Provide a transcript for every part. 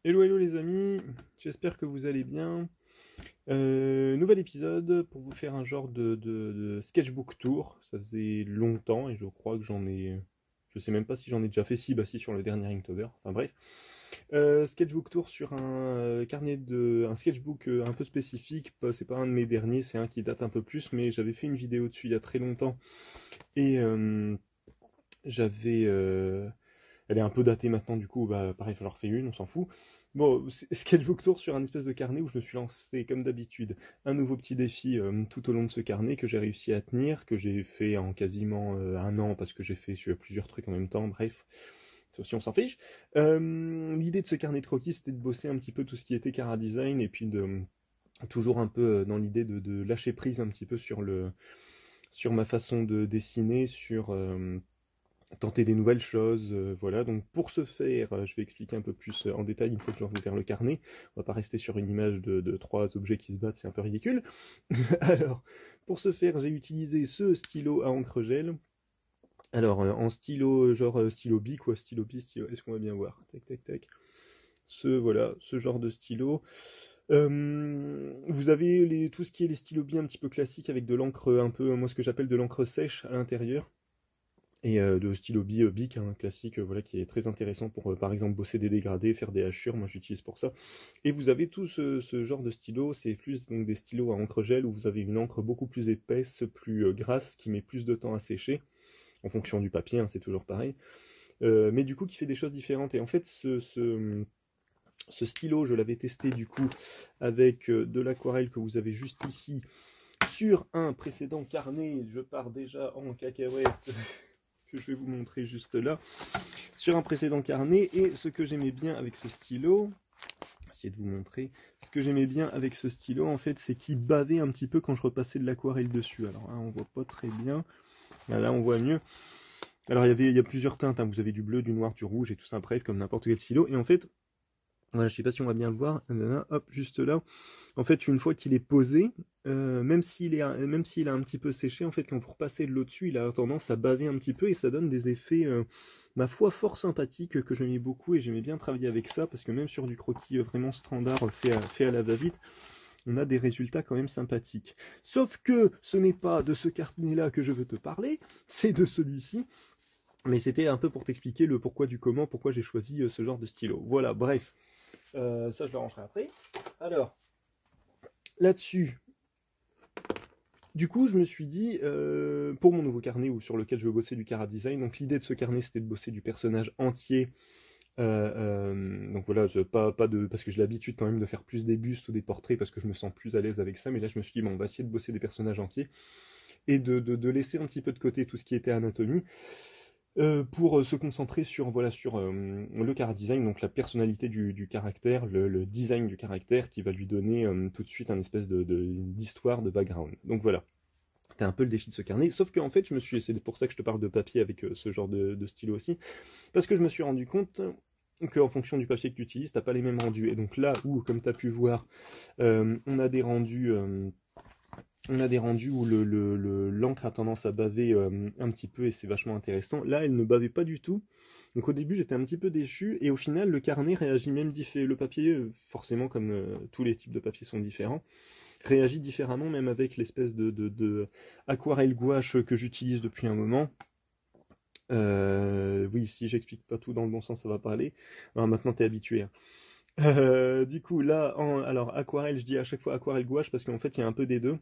Hello hello les amis, j'espère que vous allez bien. Nouvel épisode pour vous faire un genre de sketchbook tour. Ça faisait longtemps et je crois que j'en ai... Je sais même pas si j'en ai déjà fait, si, bah si sur le dernier Inktober. Enfin bref. Sketchbook tour sur un un sketchbook un peu spécifique. C'est pas un de mes derniers, c'est un qui date un peu plus, mais j'avais fait une vidéo dessus il y a très longtemps. Et j'avais... Elle est un peu datée maintenant, du coup, bah, pareil, j'en refais une, on s'en fout. Bon, sketchbook tour sur un espèce de carnet où je me suis lancé, comme d'habitude, un nouveau petit défi tout au long de ce carnet que j'ai réussi à tenir, que j'ai fait en quasiment un an parce que j'ai fait sur plusieurs trucs en même temps, bref, ça aussi on s'en fiche. L'idée de ce carnet de croquis, c'était de bosser un petit peu tout ce qui était chara design et puis de toujours un peu dans l'idée de lâcher prise un petit peu sur ma façon de dessiner, sur tenter des nouvelles choses, voilà. Donc pour ce faire, je vais expliquer un peu plus en détail une fois que j'aurai ouvert le carnet. On va pas rester sur une image de trois objets qui se battent, c'est un peu ridicule. Alors, pour ce faire, j'ai utilisé ce stylo à encre gel. Alors, en stylo, genre stylo Bic ou stylo P, est-ce qu'on va bien voir? Tac, tac, tac. Voilà, ce genre de stylo. Vous avez tout ce qui est les stylos B un petit peu classiques avec de l'encre un peu, moi ce que j'appelle de l'encre sèche à l'intérieur. Et de stylo Bic, un classique voilà, qui est très intéressant pour par exemple bosser des dégradés, faire des hachures, moi j'utilise pour ça. Et vous avez tout ce genre de stylo, c'est plus donc des stylos à encre gel où vous avez une encre beaucoup plus épaisse, plus grasse, qui met plus de temps à sécher, en fonction du papier, hein, c'est toujours pareil. Mais du coup qui fait des choses différentes. Et en fait ce stylo, je l'avais testé du coup avec de l'aquarelle que vous avez juste ici, sur un précédent carnet, je pars déjà en cacahuète. Que je vais vous montrer juste là, sur un précédent carnet. Et ce que j'aimais bien avec ce stylo, essayer de vous montrer, ce que j'aimais bien avec ce stylo, en fait, c'est qu'il bavait un petit peu quand je repassais de l'aquarelle dessus. Alors là, on voit pas très bien. Là, on voit mieux. Alors, il y a plusieurs teintes, hein. Vous avez du bleu, du noir, du rouge et tout ça, bref, comme n'importe quel stylo. Et en fait, voilà, je sais pas si on va bien le voir. Hop, juste là. En fait, une fois qu'il est posé, même s'il est, même s'il a un petit peu séché, en fait, quand vous repassez de l'eau dessus, il a tendance à baver un petit peu et ça donne des effets, ma foi, fort sympathiques que j'aimais beaucoup et j'aimais bien travailler avec ça parce que même sur du croquis vraiment standard fait à la va-vite, on a des résultats quand même sympathiques. Sauf que ce n'est pas de ce carnet-là que je veux te parler, c'est de celui-ci. Mais c'était un peu pour t'expliquer le pourquoi du comment, pourquoi j'ai choisi ce genre de stylo. Voilà, bref. Ça, je le rangerai après. Alors, là-dessus, du coup, je me suis dit, pour mon nouveau carnet ou sur lequel je veux bosser du chara design, donc l'idée de ce carnet, c'était de bosser du personnage entier. Donc voilà, parce que j'ai l'habitude quand même de faire plus des bustes ou des portraits parce que je me sens plus à l'aise avec ça. Mais là, je me suis dit, bon, on va essayer de bosser des personnages entiers et de laisser un petit peu de côté tout ce qui était anatomie. Pour se concentrer sur, voilà, sur le chara design, donc la personnalité du caractère, le design du caractère qui va lui donner tout de suite un espèce d'histoire, de background. Donc voilà, c'était un peu le défi de ce carnet, sauf qu'en fait, c'est pour ça que je te parle de papier avec ce genre de stylo aussi, parce que je me suis rendu compte qu'en fonction du papier que tu utilises, t'as pas les mêmes rendus. Et donc là où, comme tu as pu voir, on a des rendus... où l'encre a tendance à baver un petit peu et c'est vachement intéressant. Là, elle ne bavait pas du tout. Donc au début, j'étais un petit peu déçu et au final, le carnet réagit même différemment. Le papier, forcément, comme tous les types de papier sont différents, réagit différemment même avec l'espèce de aquarelle gouache que j'utilise depuis un moment. Oui, si j'explique pas tout dans le bon sens, ça va pas aller. Alors maintenant, t'es habitué, hein. Du coup, là, alors aquarelle, je dis à chaque fois aquarelle gouache parce qu'en fait, il y a un peu des deux.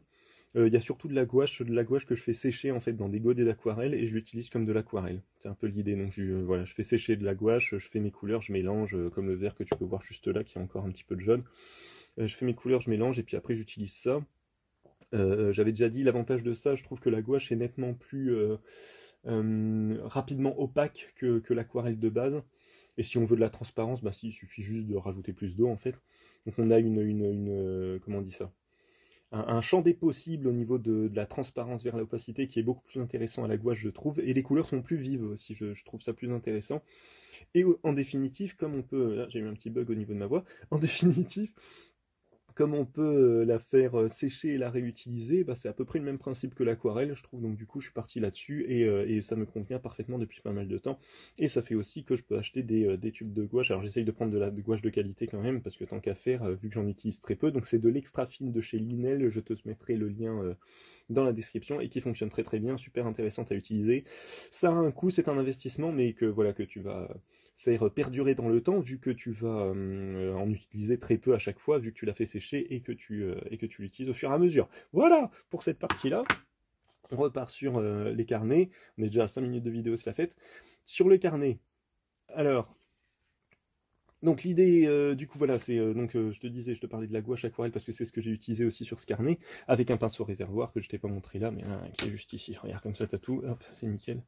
Il y a surtout de la gouache que je fais sécher en fait dans des godets d'aquarelle et je l'utilise comme de l'aquarelle. C'est un peu l'idée. Donc voilà, je fais sécher de la gouache, je fais mes couleurs, je mélange comme le vert que tu peux voir juste là qui a encore un petit peu de jaune. Je fais mes couleurs, je mélange et puis après j'utilise ça. J'avais déjà dit l'avantage de ça, je trouve que la gouache est nettement plus rapidement opaque que l'aquarelle de base. Et si on veut de la transparence, bah si, il suffit juste de rajouter plus d'eau en fait. Donc on a comment on dit ça, un champ des possibles au niveau de la transparence vers l'opacité qui est beaucoup plus intéressant à la gouache, je trouve, et les couleurs sont plus vives aussi, je trouve ça plus intéressant. Et en définitive, comme on peut... Là, j'ai eu un petit bug au niveau de ma voix. En définitive, Comme on peut la faire sécher et la réutiliser, bah, c'est à peu près le même principe que l'aquarelle, je trouve. Donc du coup, je suis parti là-dessus et ça me convient parfaitement depuis pas mal de temps. Et ça fait aussi que je peux acheter des tubes de gouache. Alors j'essaye de prendre de la gouache de qualité quand même, parce que tant qu'à faire, vu que j'en utilise très peu. Donc c'est de l'extra fine de chez Linel, je te mettrai le lien dans la description et qui fonctionne très très bien, super intéressante à utiliser. Ça a un coût, c'est un investissement, mais que voilà que tu vas faire perdurer dans le temps, vu que tu vas en utiliser très peu à chaque fois, vu que tu l'as fait sécher et que tu l'utilises au fur et à mesure. Voilà pour cette partie-là. On repart sur les carnets. On est déjà à 5 minutes de vidéo, c'est la fête. Sur le carnet, alors, donc l'idée, du coup, voilà, c'est je te disais, je te parlais de la gouache aquarelle parce que c'est ce que j'ai utilisé aussi sur ce carnet, avec un pinceau réservoir que je t'ai pas montré là, mais qui est juste ici. Regarde, comme ça, t'as tout. Hop, c'est nickel.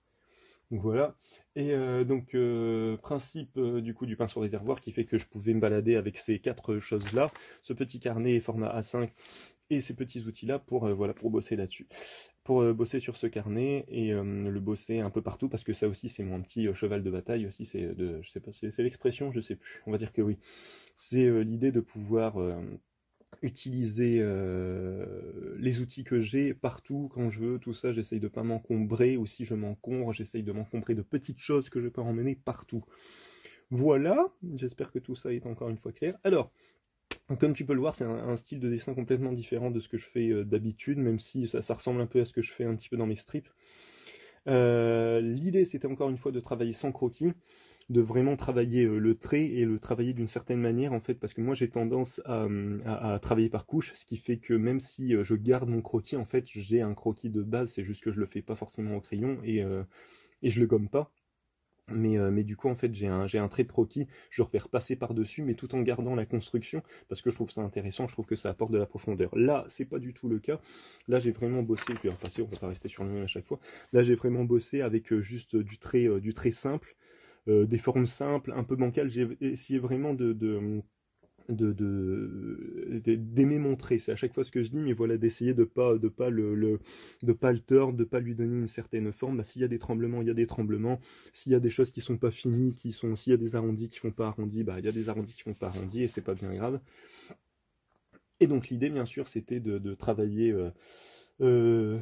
Donc voilà. Et principe du coup du pinceau réservoir qui fait que je pouvais me balader avec ces quatre choses-là, ce petit carnet format A5 et ces petits outils-là pour voilà pour bosser là-dessus, pour bosser sur ce carnet et le bosser un peu partout parce que ça aussi c'est mon petit cheval de bataille aussi, je sais pas, c'est l'expression, je sais plus, on va dire que oui, c'est l'idée de pouvoir utiliser les outils que j'ai partout quand je veux, tout ça, j'essaye de pas m'encombrer, ou si je m'encombre, j'essaye de m'encombrer de petites choses que je peux emmener partout. Voilà, j'espère que tout ça est encore une fois clair. Alors, comme tu peux le voir, c'est un style de dessin complètement différent de ce que je fais d'habitude, même si ça ressemble un peu à ce que je fais un petit peu dans mes strips. L'idée, c'était encore une fois de travailler sans croquis, de vraiment travailler le trait et le travailler d'une certaine manière en fait, parce que moi j'ai tendance à travailler par couche, ce qui fait que même si je garde mon croquis, en fait j'ai un croquis de base, c'est juste que je le fais pas forcément au crayon et je le gomme pas. Mais du coup, en fait, j'ai un trait de croquis, je vais repasser par-dessus, mais tout en gardant la construction, parce que je trouve ça intéressant, je trouve que ça apporte de la profondeur. Là, c'est pas du tout le cas. Là, j'ai vraiment bossé, je vais repasser, on va pas rester sur le même à chaque fois. Là, j'ai vraiment bossé avec juste du trait simple, des formes simples, un peu bancales. J'ai essayé vraiment d'aimer mon trait. C'est à chaque fois ce que je dis, mais voilà, d'essayer de pas le tordre, de pas lui donner une certaine forme. Bah, s'il y a des tremblements, il y a des tremblements. S'il y a des choses qui sont pas finies, s'il y a des arrondis qui font pas arrondis, bah il y a des arrondis qui font pas arrondis et c'est pas bien grave. Et donc l'idée, bien sûr, c'était de travailler euh,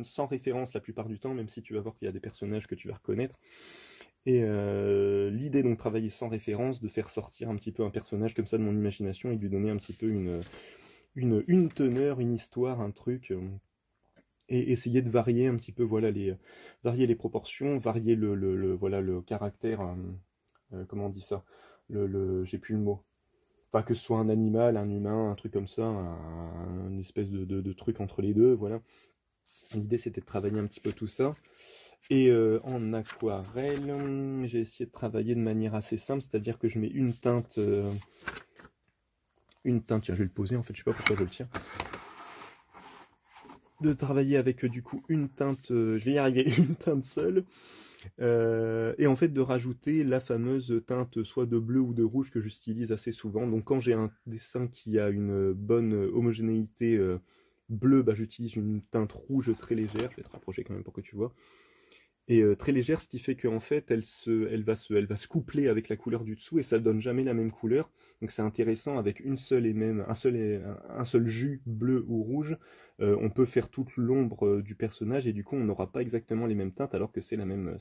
sans référence la plupart du temps, même si tu vas voir qu'il y a des personnages que tu vas reconnaître. Et l'idée donc travailler sans référence, de faire sortir un petit peu un personnage comme ça de mon imagination et de lui donner un petit peu une teneur, une histoire, un truc, et essayer de varier un petit peu, voilà, varier les proportions, varier voilà, le caractère, comment on dit ça, j'ai plus le mot. Enfin, que ce soit un animal, un humain, un truc comme ça, une espèce de truc entre les deux, voilà. L'idée c'était de travailler un petit peu tout ça. Et en aquarelle, j'ai essayé de travailler de manière assez simple, c'est-à-dire que je mets une teinte, tiens, je vais le poser, en fait, je sais pas pourquoi je le tiens. De travailler avec du coup une teinte, je vais y arriver, une teinte seule, et en fait de rajouter la fameuse teinte soit de bleu ou de rouge que j'utilise assez souvent. Donc quand j'ai un dessin qui a une bonne homogénéité bleue, bah, j'utilise une teinte rouge très légère, je vais te rapprocher quand même pour que tu vois. Et très légère, ce qui fait qu'en fait, elle va se coupler avec la couleur du dessous et ça donne jamais la même couleur. Donc c'est intéressant avec une seule et même, un seul jus bleu ou rouge, on peut faire toute l'ombre du personnage et du coup on n'aura pas exactement les mêmes teintes alors que c'est la même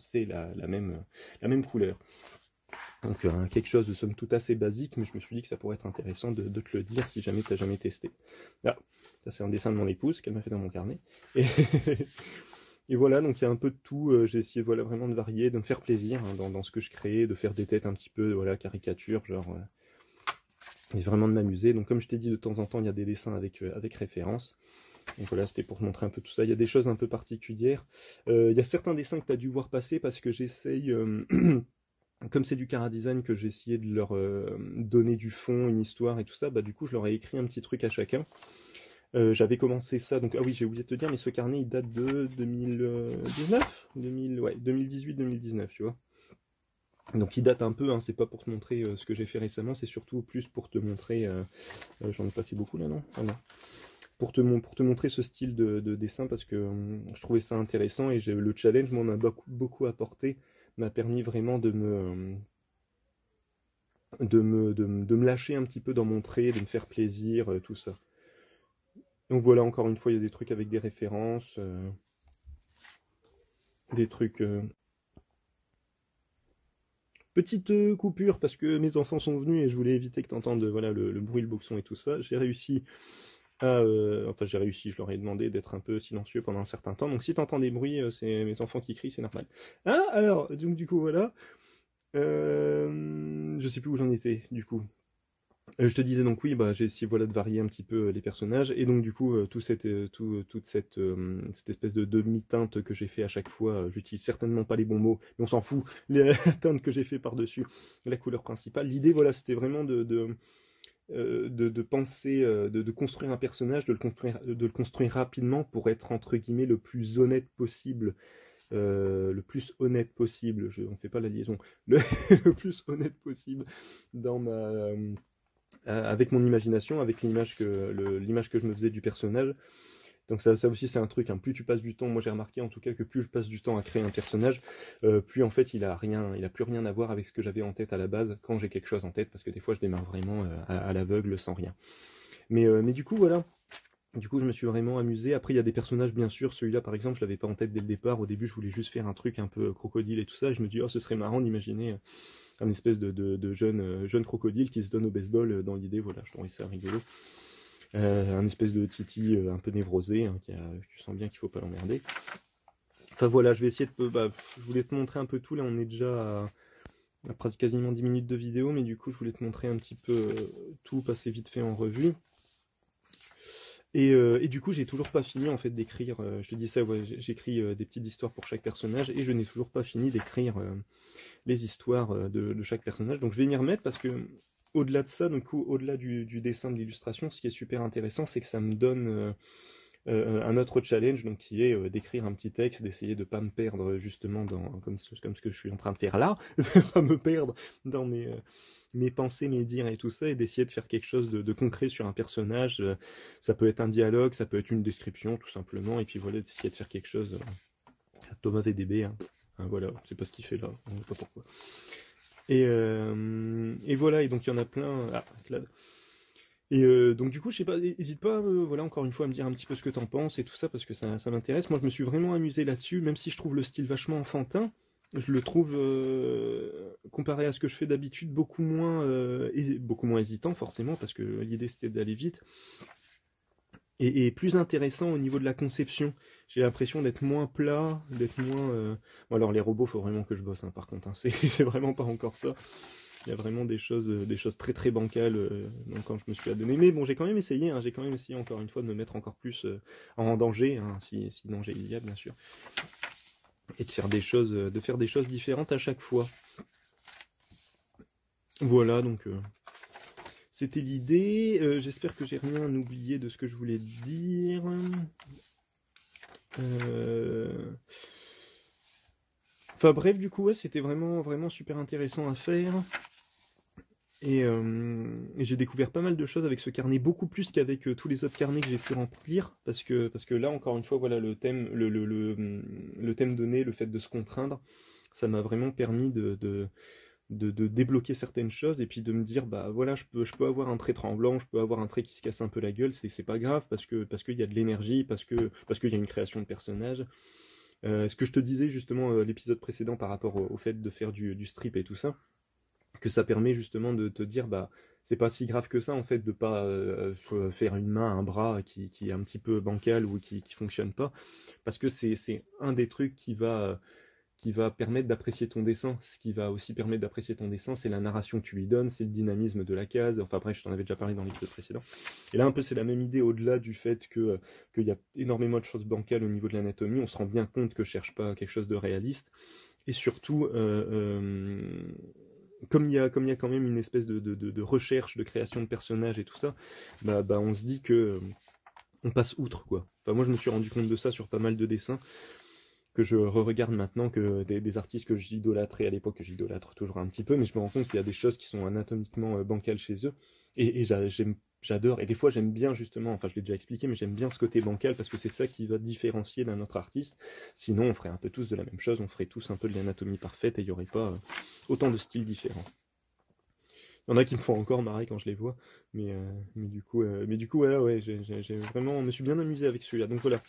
couleur. Donc quelque chose de somme toute assez basique, mais je me suis dit que ça pourrait être intéressant de te le dire si jamais tu n'as jamais testé. Là, ça c'est un dessin de mon épouse qu'elle m'a fait dans mon carnet. Et Et voilà, donc il y a un peu de tout, j'ai essayé voilà, vraiment de varier, de me faire plaisir hein, dans ce que je crée, de faire des têtes un petit peu, voilà, caricature, genre, et vraiment de m'amuser. Donc comme je t'ai dit, de temps en temps, il y a des dessins avec référence. Donc voilà, c'était pour te montrer un peu tout ça. Il y a des choses un peu particulières. Il y a certains dessins que tu as dû voir passer parce que j'essaye, comme c'est du chara design, que j'ai essayé de leur donner du fond, une histoire et tout ça, bah du coup je leur ai écrit un petit truc à chacun. J'avais commencé ça, donc ah oui j'ai oublié de te dire, mais ce carnet il date de 2019 ouais, 2018-2019, tu vois. Donc il date un peu, hein, c'est pas pour te montrer ce que j'ai fait récemment, c'est surtout plus pour te montrer, j'en ai passé beaucoup là non, ah, non. Pour te montrer ce style de dessin parce que je trouvais ça intéressant et le challenge m'en a beaucoup apporté, m'a permis vraiment de me lâcher un petit peu dans mon trait, de me faire plaisir, tout ça. Donc voilà, encore une fois, il y a des trucs avec des références, des trucs... Petite coupure parce que mes enfants sont venus et je voulais éviter que tu entendes voilà, le bruit, le boxon et tout ça. J'ai réussi enfin j'ai réussi, je leur ai demandé d'être un peu silencieux pendant un certain temps. Donc si tu entends des bruits, c'est mes enfants qui crient, c'est normal. Ah, alors, donc du coup voilà. Je sais plus où j'en étais, du coup. Je te disais donc oui, bah, j'ai essayé voilà, de varier un petit peu les personnages, et donc du coup, toute cette espèce de demi-teinte que j'ai fait à chaque fois, j'utilise certainement pas les bons mots, mais on s'en fout, les teintes que j'ai fait par-dessus la couleur principale. L'idée, voilà, c'était vraiment de penser, de construire un personnage, de le construire rapidement pour être entre guillemets le plus honnête possible. Le plus honnête possible, on fait pas la liaison, le plus honnête possible dans avec mon imagination, avec l'image que je me faisais du personnage. Donc ça aussi c'est un truc, hein. Plus tu passes du temps, moi j'ai remarqué en tout cas que plus je passe du temps à créer un personnage, plus en fait il a plus rien à voir avec ce que j'avais en tête à la base quand j'ai quelque chose en tête, parce que des fois je démarre vraiment à l'aveugle sans rien. Mais du coup voilà. Du coup, je me suis vraiment amusé. Après, il y a des personnages, bien sûr. Celui-là, par exemple, je l'avais pas en tête dès le départ. Au début, je voulais juste faire un truc un peu crocodile et tout ça. Et je me dis, oh, ce serait marrant d'imaginer un espèce de jeune crocodile qui se donne au baseball dans l'idée. Voilà, je trouvais ça rigolo. Un espèce de Titi un peu névrosé, hein, tu sens bien qu'il faut pas l'emmerder. Enfin voilà, je vais essayer de... je voulais te montrer un peu tout. Là, on est déjà à presque quasiment 10 minutes de vidéo. Mais du coup, je voulais te montrer un petit peu tout, passer vite fait en revue. Et du coup, j'ai toujours pas fini en fait d'écrire. Je te dis ça, ouais, j'écris des petites histoires pour chaque personnage et je n'ai toujours pas fini d'écrire les histoires de chaque personnage. Donc je vais m'y remettre parce que au-delà de ça, du coup, au-delà du dessin, de l'illustration, ce qui est super intéressant, c'est que ça me donne un autre challenge, donc qui est d'écrire un petit texte, d'essayer de pas me perdre justement comme ce que je suis en train de faire là, de pas me perdre dans mes pensées, mes dires et tout ça, et d'essayer de faire quelque chose de concret sur un personnage. Ça peut être un dialogue, ça peut être une description, tout simplement, et puis voilà, d'essayer de faire quelque chose. Thomas VDB, hein. Voilà, c'est pas ce qu'il fait là, on ne sait pas pourquoi. Et voilà, et donc il y en a plein. Ah, Claude. Et donc du coup, je sais pas, n'hésite pas, voilà, encore une fois, à me dire un petit peu ce que t'en penses et tout ça, parce que ça m'intéresse. Moi, je me suis vraiment amusé là-dessus, même si je trouve le style vachement enfantin. Je le trouve, comparé à ce que je fais d'habitude, beaucoup moins hésitant, forcément, parce que l'idée c'était d'aller vite, et plus intéressant au niveau de la conception. J'ai l'impression d'être moins plat, d'être moins... Bon, alors les robots, faut vraiment que je bosse, hein, par contre, hein, c'est vraiment pas encore ça. Il y a vraiment des choses très très bancales quand je me suis adonné. Mais bon, j'ai quand même essayé, hein, j'ai quand même essayé encore une fois de me mettre encore plus en danger, hein, si danger il y a, bien sûr. Et de faire des choses différentes à chaque fois. Voilà, donc c'était l'idée. J'espère que j'ai rien oublié de ce que je voulais dire. Enfin bref, du coup, ouais, c'était vraiment, vraiment super intéressant à faire. Et j'ai découvert pas mal de choses avec ce carnet, beaucoup plus qu'avec tous les autres carnets que j'ai pu remplir, parce que là, encore une fois, voilà, le thème donné, le fait de se contraindre, ça m'a vraiment permis de débloquer certaines choses, et puis de me dire, bah voilà, je peux avoir un trait tremblant, je peux avoir un trait qui se casse un peu la gueule, c'est pas grave, parce qu'il y a de l'énergie, parce qu'il y a une création de personnage. Ce que je te disais justement l'épisode précédent par rapport au fait de faire du strip et tout ça, que ça permet justement de te dire, bah c'est pas si grave que ça en fait de pas faire une main, un bras qui est un petit peu bancal ou qui fonctionne pas, parce que c'est un des trucs qui va permettre d'apprécier ton dessin. Ce qui va aussi permettre d'apprécier ton dessin, c'est la narration que tu lui donnes, c'est le dynamisme de la case. Enfin bref, je t'en avais déjà parlé dans l'épisode précédent. Et là, un peu, c'est la même idée, au-delà du fait qu'il y a énormément de choses bancales au niveau de l'anatomie. On se rend bien compte que je cherche pas quelque chose de réaliste. Et surtout, comme il y a quand même une espèce de recherche, de création de personnages et tout ça, bah on se dit que on passe outre, quoi. Enfin, moi, je me suis rendu compte de ça sur pas mal de dessins, que je re-regarde maintenant, que des artistes que j'idolâtrais à l'époque, que j'idolâtre toujours un petit peu, mais je me rends compte qu'il y a des choses qui sont anatomiquement bancales chez eux, et j'adore, et des fois j'aime bien justement, enfin je l'ai déjà expliqué, mais j'aime bien ce côté bancal, parce que c'est ça qui va différencier d'un autre artiste. Sinon on ferait un peu tous de la même chose, on ferait tous un peu de l'anatomie parfaite, et il n'y aurait pas autant de styles différents. Il y en a qui me font encore marrer quand je les vois, mais du coup, voilà, ouais, j'ai vraiment, je me suis bien amusé avec celui-là. Donc voilà,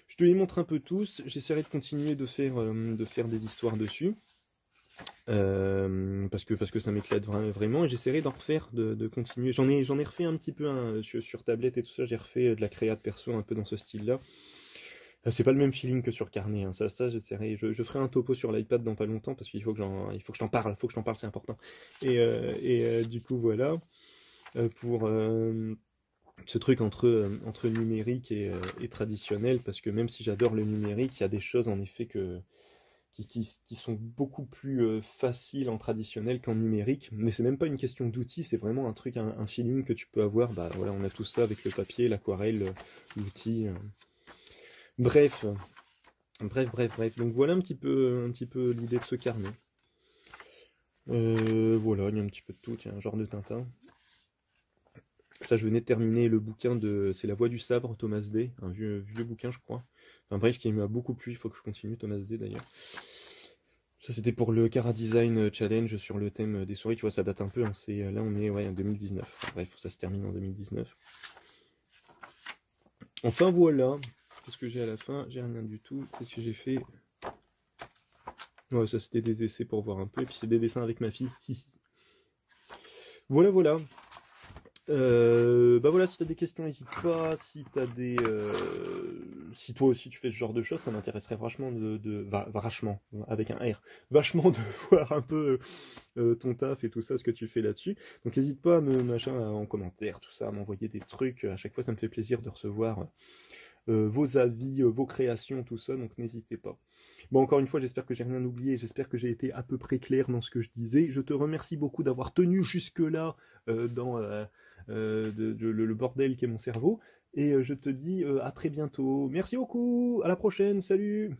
je te les montre un peu tous. J'essaierai de continuer de faire des histoires dessus. Parce que ça m'éclate vraiment, et j'essaierai d'en refaire, de continuer. J'en ai refait un petit peu sur tablette et tout ça, j'ai refait de la créa de perso un peu dans ce style-là. C'est pas le même feeling que sur carnet, hein. Ça j'essaierai, je ferai un topo sur l'iPad dans pas longtemps, parce qu'il faut il faut que je t'en parle, c'est important. Du coup, voilà, pour ce truc entre numérique et traditionnel, parce que même si j'adore le numérique, il y a des choses en effet qui sont beaucoup plus faciles en traditionnel qu'en numérique, mais c'est même pas une question d'outils, c'est vraiment un truc, un feeling que tu peux avoir. Bah voilà, on a tout ça avec le papier, l'aquarelle, l'outil. Bref, bref. Donc voilà un petit peu l'idée de ce carnet. Voilà, il y a un petit peu de tout, tiens, un genre de Tintin. Ça, je venais de terminer le bouquin c'est La Voix du Sabre, Thomas Day, un vieux bouquin, je crois. Enfin bref, qui m'a beaucoup plu, il faut que je continue, Thomas Day d'ailleurs. Ça, c'était pour le Cara Design Challenge sur le thème des souris, tu vois, ça date un peu, hein, là on est ouais, en 2019. Enfin, bref, ça se termine en 2019. Enfin voilà, qu'est-ce que j'ai à la fin? J'ai rien du tout, qu'est-ce que j'ai fait? Ouais, ça c'était des essais pour voir un peu, et puis c'est des dessins avec ma fille. Voilà. Bah voilà, si t'as des questions, n'hésite pas. Si t'as si toi aussi tu fais ce genre de choses, ça m'intéresserait vachement vachement, avec un R, vachement de voir un peu ton taf et tout ça, ce que tu fais là-dessus. Donc n'hésite pas à en commentaire, tout ça, à m'envoyer des trucs. À chaque fois, ça me fait plaisir de recevoir vos avis, vos créations, tout ça, donc n'hésitez pas. Bon, encore une fois, j'espère que j'ai rien oublié, j'espère que j'ai été à peu près clair dans ce que je disais. Je te remercie beaucoup d'avoir tenu jusque-là dans le bordel qu'est mon cerveau, et je te dis à très bientôt. Merci beaucoup, à la prochaine, salut!